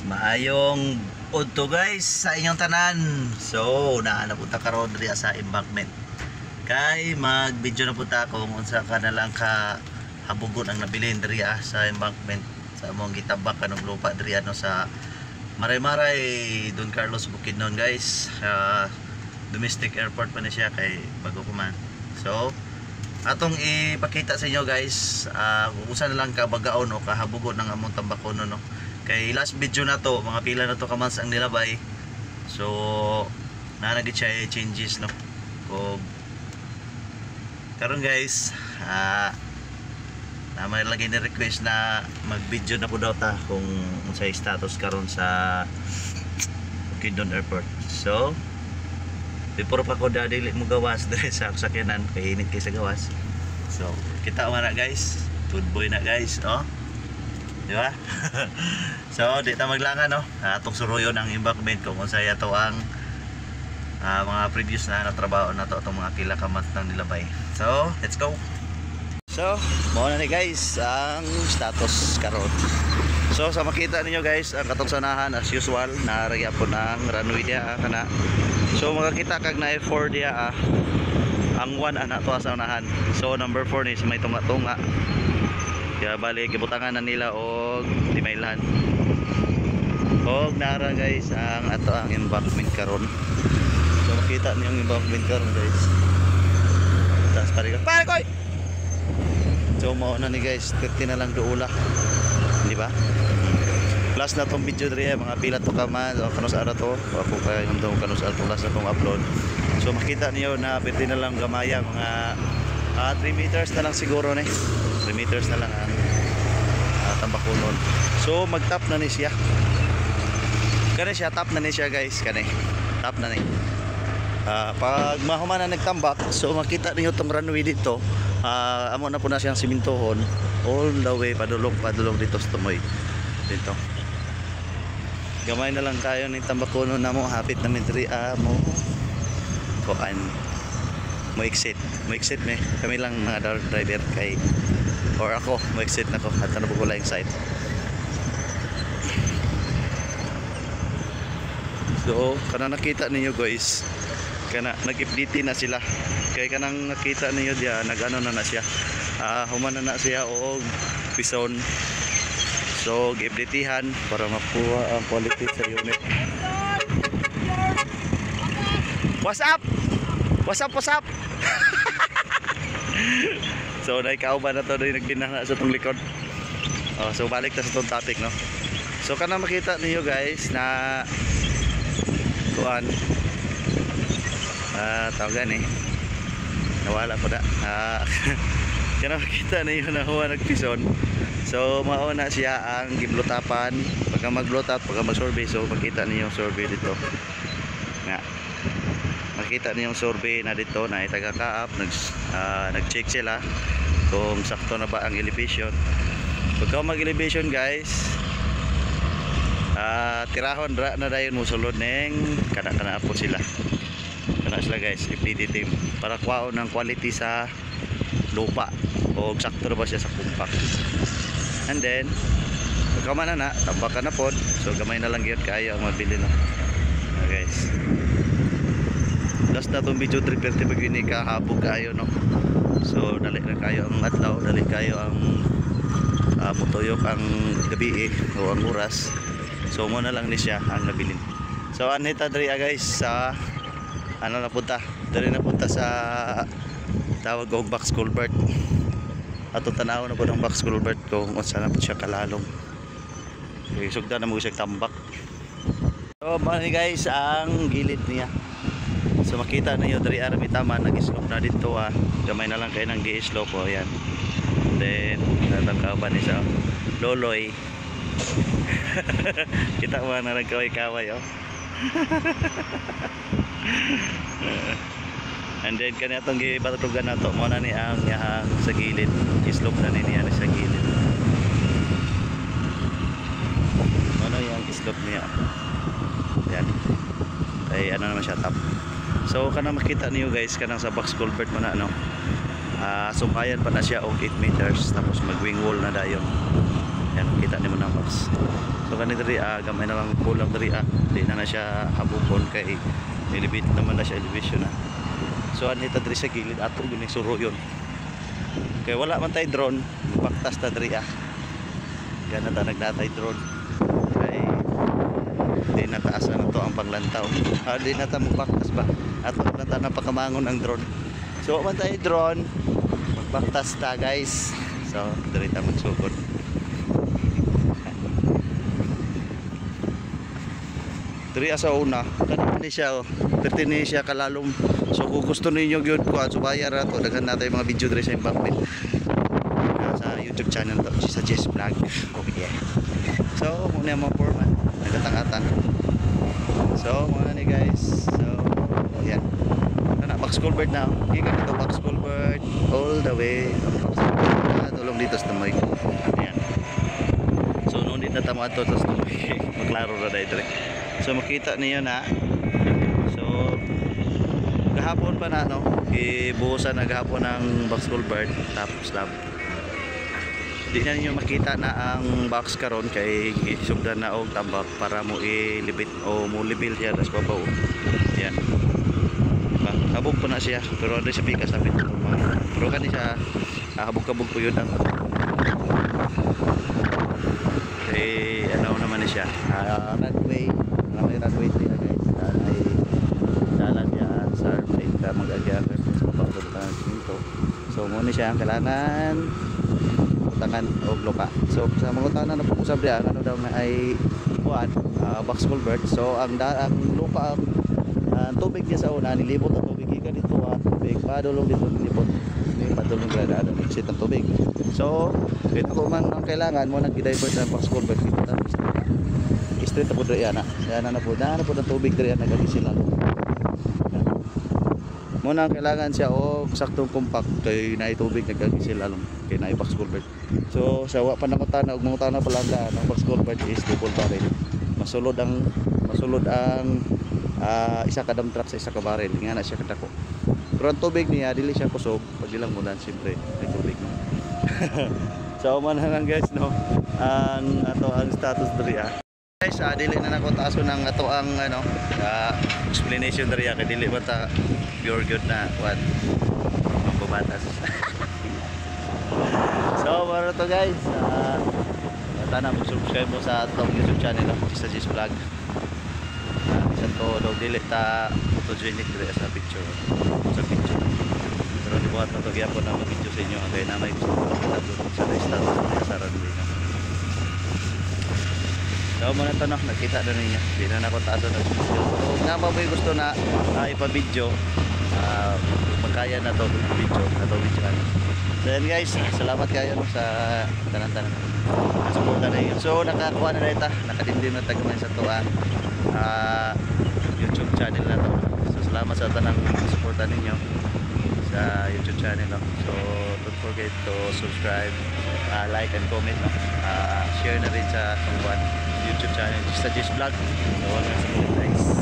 Maayong udto guys sa inyong tanan. So, napunta karon diri sa embankment. Kay mag-video na punta ko kung unsa ka na lang ka habugon ang nabilin diri sa embankment sa among gitabak kanang lupa diri sa Maray-Maray, Don Carlos Bukidnon guys. Domestic airport pa ni siya kay bago ko man. So, atong ipakita sa inyo guys kung usa na lang ka bagaon o kahabugon ng among tambakon no. Kay last video na to, mga pila na to kamans ang nilabay. So, nanagit siya changes no. O karon guys, na may lagi ni request na mag-video na po daw ta kung unsay status karon sa Bukidnon Airport. So, before pa ko dili mo gawas dahil sa sakyanan kay init kay sa gawas. So, kita man na guys. Good boy na guys, oh. Di ba? So, di ta maglangan no. Atong suruyon ang embankment kung unsay ato ang mga previous na trabaho na to atong mga pila ka month nang nilabay. So, let's go. So, mao na ni guys ang status karon. So, sa makita ninyo guys, ang katong sanahan as usual, naaraya po ng runway dia kana. So, makakita kag na F4 dia ang 1 ana to sa unahan. So, number 4 ni sa may tunga-tunga. Kaya balik gibutangan na nila og timaylan. Og nara guys ang ato ang embankment karon. So, makita niyo ang embankment karon guys. Taas pa rin. Pare koy. So, mao na ni guys, 30 na lang duula. Di ba? Plus na tong video diri mga pila to kama o kanus ara to. Ako kay nung kanus ara plus na tong upload. So, makita niyo na 30 na lang gamaya mga 3 meters na lang siguro ni. 3 meters na lang ang tambakunon. So, mag-tap na ni siya. Kani siya, tap na ni siya guys. Kani, tap na ni. Pag mahuman na nagtambak, so makita niyo tong runway dito. Amo na po na siyang simintohon all the way padulong dito sa tumoy dito. Gamay na lang kayo ng tambakunon na mo. Hapit na mitri mo kuan mo exit me. Kami lang mga driver kay or ako mo exit na ko at ano po lang side. So, kana nakita ninyo guys, kana nag-update na sila. Kaya kanang nakita ninyo diya, nag-ano na siya. Humana na siya og pison. So, gi-updatehan para makuha ang quality sa unit. What's up? What's up? What's up? So, naikauban na to rin nagbinana sa itong likod. So, balik na sa itong topic, no? So, kanang makita ninyo guys na kuan tawagan nawala po na kanang makita ninyo na huwa nagpison. So, mauna siya ang giblutapan pagka mag-blotat, pagka mag-survey. So, makita ninyo yung survey dito nga. Makita niyo yung survey na dito na itagakaap, nag-check sila kung sakto na ba ang elevation. Pagka mag-elevation guys, tirahon na dayon mo sulod neng kana po sila. Kana sila guys, FPD team para kuwaon ng quality sa lupa o sakto na ba siya sa kumpak. And then pagka man na tambakan na pod, so gamay na lang gyud kaayo ang mabili no. Guys, last na itong video 3:30 pag yun kahabog kayo no. So dali na kayo ang adlaw, dali kayo ang mutuyok ang gabi o ang oras. So muna lang ni siya ang nabilin. So anita diri guys sa ano na punta, dali na punta sa tawag og box culvert. Ato tanaw na po ng box culvert kung saan na po siya kalalong. Okay, sugda na mo siya tambak. So mali guys ang gilid niya. So makita niyo dari arami tama nag-slope na dito gamay na lang kayo ng gi-slope po yan. Then natangkaban ni sa loloy. Kita mo na nagkaway-kaway and then kanya itong gibatugan na to mo na ni ang yahang sa gilid. I-slope na niya sa gilid. Ano yung slope niya yan ay ano naman siya top. So kanang makita niyo guys kanang sa box culvert mo na sumpayan pa na siya og 8 meters tapos mag wing wall na dayon. Yan, kita niyo na box. So kanina diri gamay na lang kulang diri di na siya habukon kay nilibit naman na siya elevation na. So anita diri sa gilid ato gining suro yun. Kay wala man tay drone, baktas ta diri Gana ta nagdatay drone. Kay di na taas na to ang panglantaw. Di na ta mubaktas ba. Ato na ta napakamangon ang drone. So man tay drone, magbaktas ta guys. So diri ta magsugod. Diri sa una, kanina ni siya pertini siya kalalom. So kung gusto ninyo gyud ko at subaya ra to daghan natay mga video diri sa Backpit. Sa YouTube channel to sa Jess Vlog. Okay. So muna mo format nagatang-atang. So muna ni guys. So yeah. Ana box culvert na. Gikan ito box culvert all the way. Tulong dito sa tumoy. Ayan. So noon din na tamo ato sa tumoy. Maklaro ra dai dire. So makita niyo na. So gahapon pa na no, ibuhusan na gahapon ng box culvert tapos slab. Di na niyo makita na ang box karon kay sugdan na og tambak para mo ilibit o mo libil siya tas babaw. Yan. Habog pa na siya pero ano siya pikas sa pito. Pero kani siya habog-habog po yun ang eh ano naman ni siya runway may runway siya guys ay dalan niya sa may ka mag-agyan sa pagtutukan dito. So muna siya ang kailangan utangan o loka. So sa mga utanan na po usab diyan ano daw na ay kuan box culvert. So ang lupa ang tubig niya sa una nilibot ang tubig gikan dito tubig padulong dito nilibot ni padulong gradado exit ang tubig. So kung man ang kailangan mo nag-divert ng box culvert dito tapos straight po diri ana. Yan na po ang tubig diri ana sila. Muna ang kailangan siya og saktong compact kay naay tubig nagkagisil along kay naay box culvert. So sa wa pa namutana og mangutana pa lang ang box culvert is double barrel. Masulod ang isa ka dump truck sa isa ka barrel nga na siya kadako. Pero ang tubig niya dili siya kusog pag ilang mudan siyempre may tubig no. So man lang guys no ang status diri guys dili na nako taas ko ng ato ang explanation diri kay dili ba ta pure good na what pambabatas. So para to guys tana mo subscribe mo sa atong YouTube channel sa Jess Vlog. Isa to dog dili ta photogenic diri sa picture pero di buhat na to gyapon na video sa inyo kay na may sa status sa runway no. So muna ito no, nakita na ninyo. Hindi na ako taas na video. So nga ba may gusto na ipa-video, magkaya na to video ka. So yan guys, salamat kayo no, sa tanan-tanan. Nasuporta na yun. So nakakuha na ito, nakadindim na tagamay sa tuwa YouTube channel na to. So salamat sa tanang suporta ninyo sa YouTube channel no. So don't forget to subscribe, like and comment no. Share na rin sa YouTube channel sa Jess Vlog. So, guys.